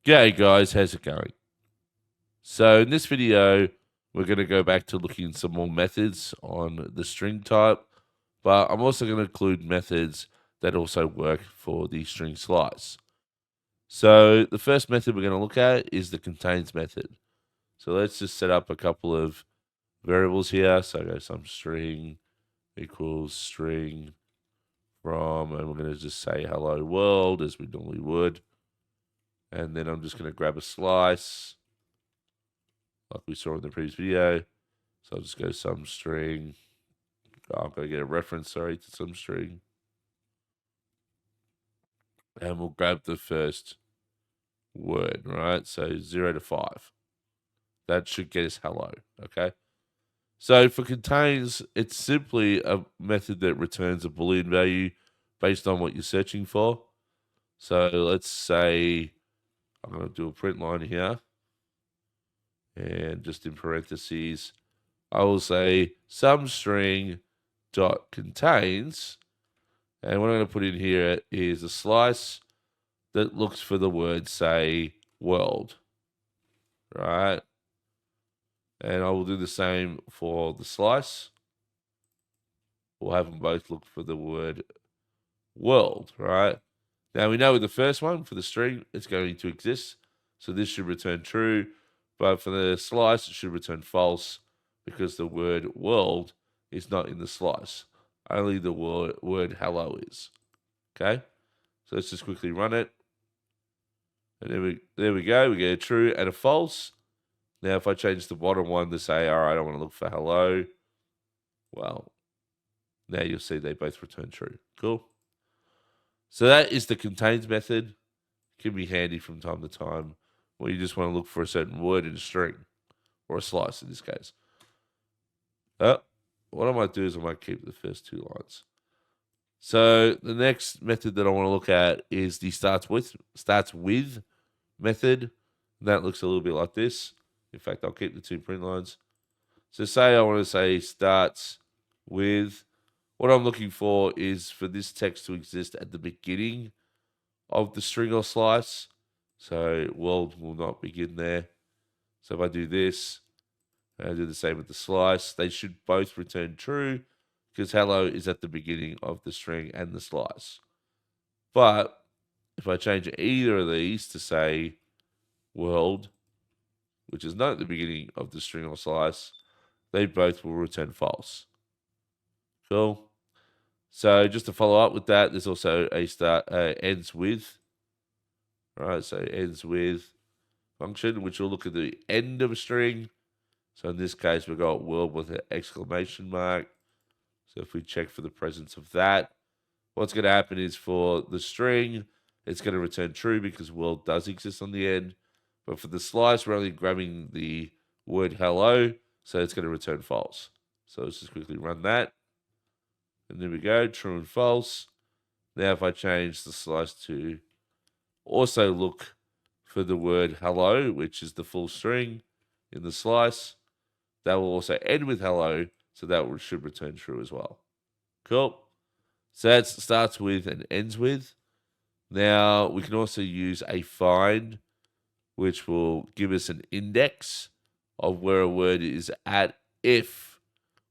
G'day guys, how's it going? So in this video, we're going to go back to looking at some more methods on the string type, but I'm also going to include methods that also work for the string slice. So the first method we're going to look at is the contains method. So let's just set up a couple of variables here. So go some string equals string from, and we're going to just say hello world as we normally would. And then I'm just going to grab a slice like we saw in the previous video. So I'll just go some string. I'm going to get a reference, sorry, to some string. And we'll grab the first word, right? So 0 to 5. That should get us hello, okay? So for contains, it's simply a method that returns a Boolean value based on what you're searching for. So let's say I'm going to do a print line here. And just in parentheses, I will say some string dot contains, and what I'm going to put in here is a slice that looks for the word, say, world, right? And I will do the same for the slice. We'll have them both look for the word world, right? Now we know with the first one, for the string, it's going to exist. So this should return true. But for the slice, it should return false because the word world is not in the slice. Only the word hello is. Okay? So let's just quickly run it. And there we go. We get a true and a false. Now, if I change the bottom one to say, all right, I want to look for hello, well, now you'll see they both return true. Cool. So that is the contains method. Can be handy from time to time when you just want to look for a certain word in a string or a slice in this case. What I might do is I might keep the first two lines. So the next method that I want to look at is the starts with method. That looks a little bit like this. In fact, I'll keep the two print lines. So say I want to say starts with. What I'm looking for is for this text to exist at the beginning of the string or slice. So world will not begin there. So if I do this, and I do the same with the slice, they should both return true because hello is at the beginning of the string and the slice. But if I change either of these to say world, which is not at the beginning of the string or slice, they both will return false. Cool. So just to follow up with that, there's also a ends with. All right, so ends with function, which will look at the end of a string. So in this case, we've got world with an exclamation mark. So if we check for the presence of that, what's going to happen is for the string, it's going to return true because world does exist on the end. But for the slice, we're only grabbing the word hello, so it's going to return false. So let's just quickly run that. And there we go, true and false. Now if I change the slice to also look for the word hello, which is the full string in the slice, that will also end with hello, so that should return true as well. Cool. So that starts with and ends with. Now we can also use a find, which will give us an index of where a word is at if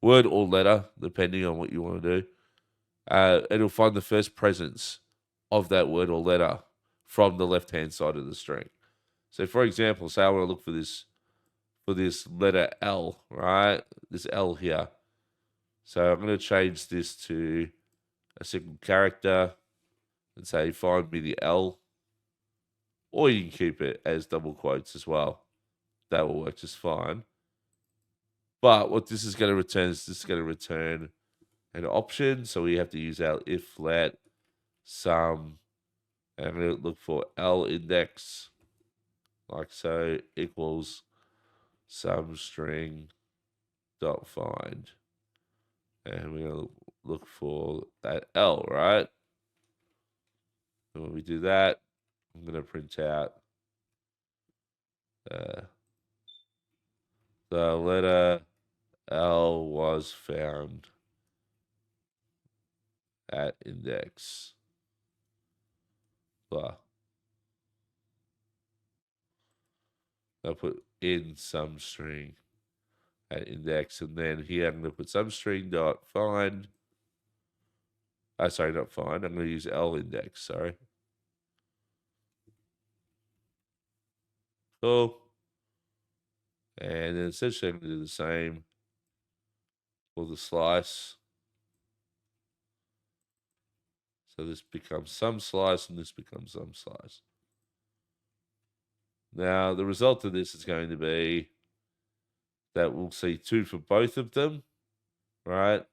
word or letter, depending on what you want to do. It'll find the first presence of that word or letter from the left-hand side of the string. So, for example, say I want to look for this letter L, right? This L here. So I'm going to change this to a single character and say find me the L. Or you can keep it as double quotes as well. That will work just fine. But what this is going to return is this is going to return an option. So we have to use our if let sum. And I'm going to look for L index like so equals some string dot find. And we're going to look for that L, right? And when we do that, I'm going to print out the letter L was found at index blah. I'll put in some string at index, and then here I'm going to put some string dot find. Sorry, not find. I'm going to use L index. Sorry. Cool. And then essentially I'm going to do the same for the slice. So this becomes some slice and this becomes some slice. Now, the result of this is going to be that we'll see 2 for both of them, right?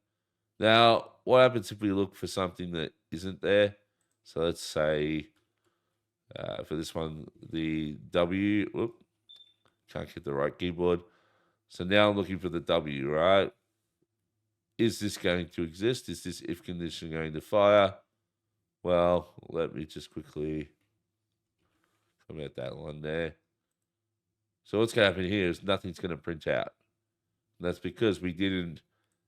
Now, what happens if we look for something that isn't there? So let's say for this one, the W, whoop, can't get the right keyboard. So now I'm looking for the W, right? Is this going to exist? Is this if condition going to fire? Well, let me just quickly come at that one there. So what's going to happen here is nothing's going to print out. And that's because we didn't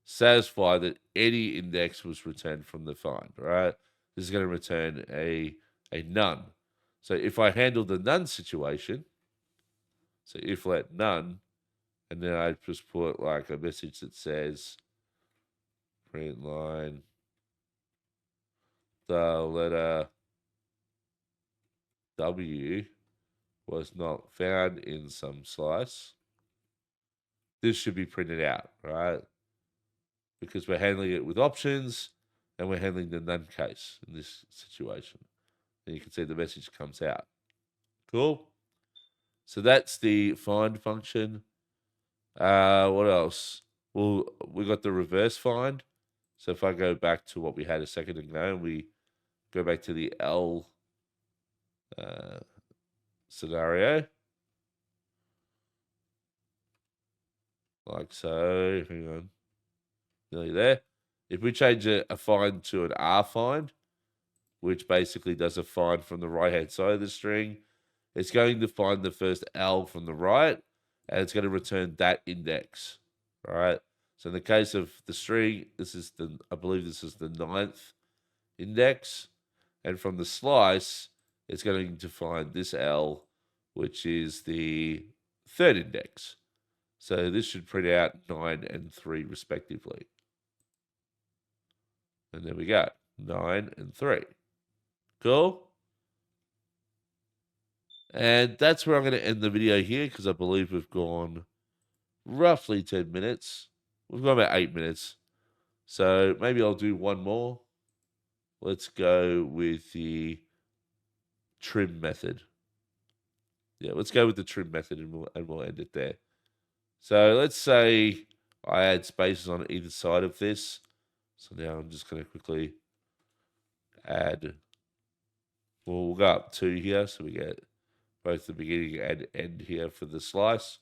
satisfy that any index was returned from the find, right? This is going to return a none. So if I handle the none situation, so if let none, and then I just put like a message that says print line the letter W was not found in some slice, this should be printed out, right? Because we're handling it with options and we're handling the none case in this situation. And you can see the message comes out. Cool. So that's the find function. What else? Well, we got the reverse find. So if I go back to what we had a second ago, and we go back to the L scenario, like so. Hang on, nearly there. If we change a find to an R find, which basically does a find from the right-hand side of the string, it's going to find the first L from the right, and it's going to return that index, right? So in the case of the string, I believe this is the 9th index, and from the slice, it's going to find this L, which is the 3rd index. So this should print out 9 and 3 respectively. And there we go, 9 and 3. Cool? And that's where I'm going to end the video here because I believe we've gone roughly 10 minutes. We've gone about 8 minutes. So maybe I'll do one more. Let's go with the trim method. Yeah, let's go with the trim method and we'll end it there. So let's say I add spaces on either side of this. So now I'm just going to quickly add. Well, we'll go up 2 here. So we get both the beginning and end here for the slice.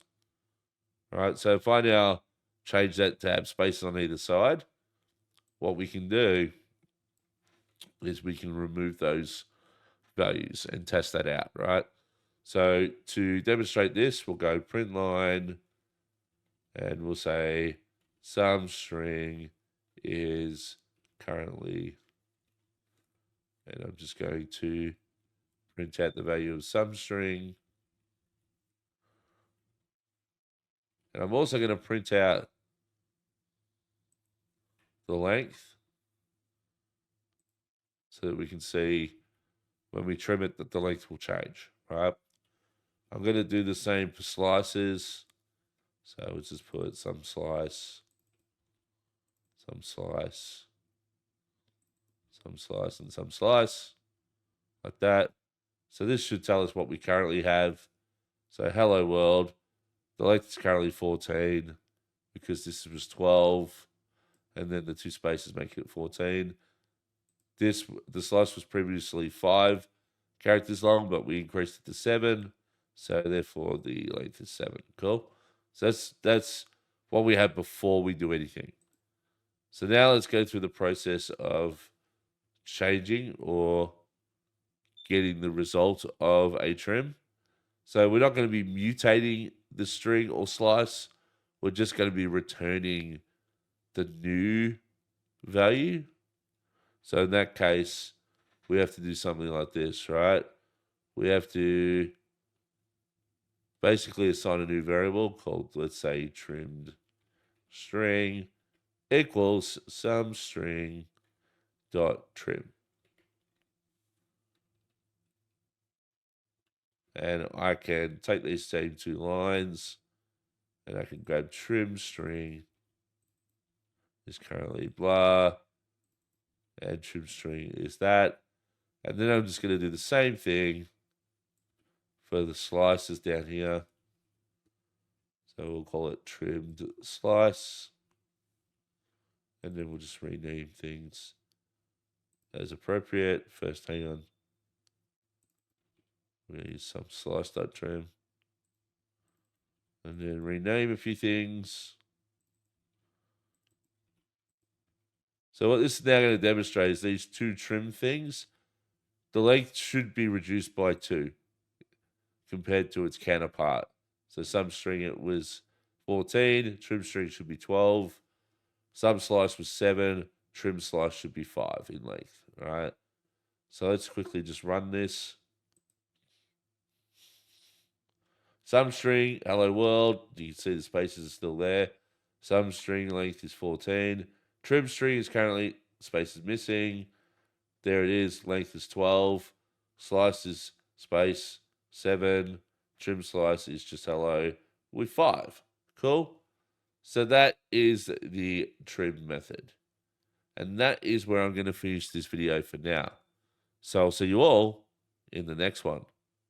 All right, so if I now change that to have spaces on either side, what we can do is we can remove those values and test that out, right? So to demonstrate this, we'll go print line, and we'll say some string is currently, and I'm just going to print out the value of some string. And I'm also going to print out the length so that we can see when we trim it that the length will change, right? I'm going to do the same for slices. So we'll just put some slice, some slice, some slice, and some slice, like that. So this should tell us what we currently have. So hello world, the length is currently 14 because this was 12, and then the 2 spaces make it 14. The slice was previously 5 characters long, but we increased it to 7. So therefore the length is 7. Cool. So that's what we have before we do anything. So now let's go through the process of changing or getting the result of a trim. So we're not going to be mutating the string or slice. We're just going to be returning the new value. So in that case, we have to do something like this, right? We have to basically assign a new variable called, let's say, trimmed string equals some string dot trim. And I can take these same two lines and I can grab trim string is currently blah, and trim string is that. And then I'm just going to do the same thing for the slices down here. So we'll call it trimmed slice. And then we'll just rename things as appropriate. First, hang on. We're going to use some slice.trim. And then rename a few things. So what this is now going to demonstrate is these two trim things. The length should be reduced by 2 compared to its counterpart. So some string it was 14, trim string should be 12. Some slice was 7, trim slice should be 5 in length. All right. So let's quickly just run this. Some string, hello world. You can see the spaces are still there. Some string length is 14. Trim string is currently spaces missing. There it is. Length is 12. Slice is space 7. Trim slice is just hello with 5. Cool. So that is the trim method. And that is where I'm going to finish this video for now. So I'll see you all in the next one.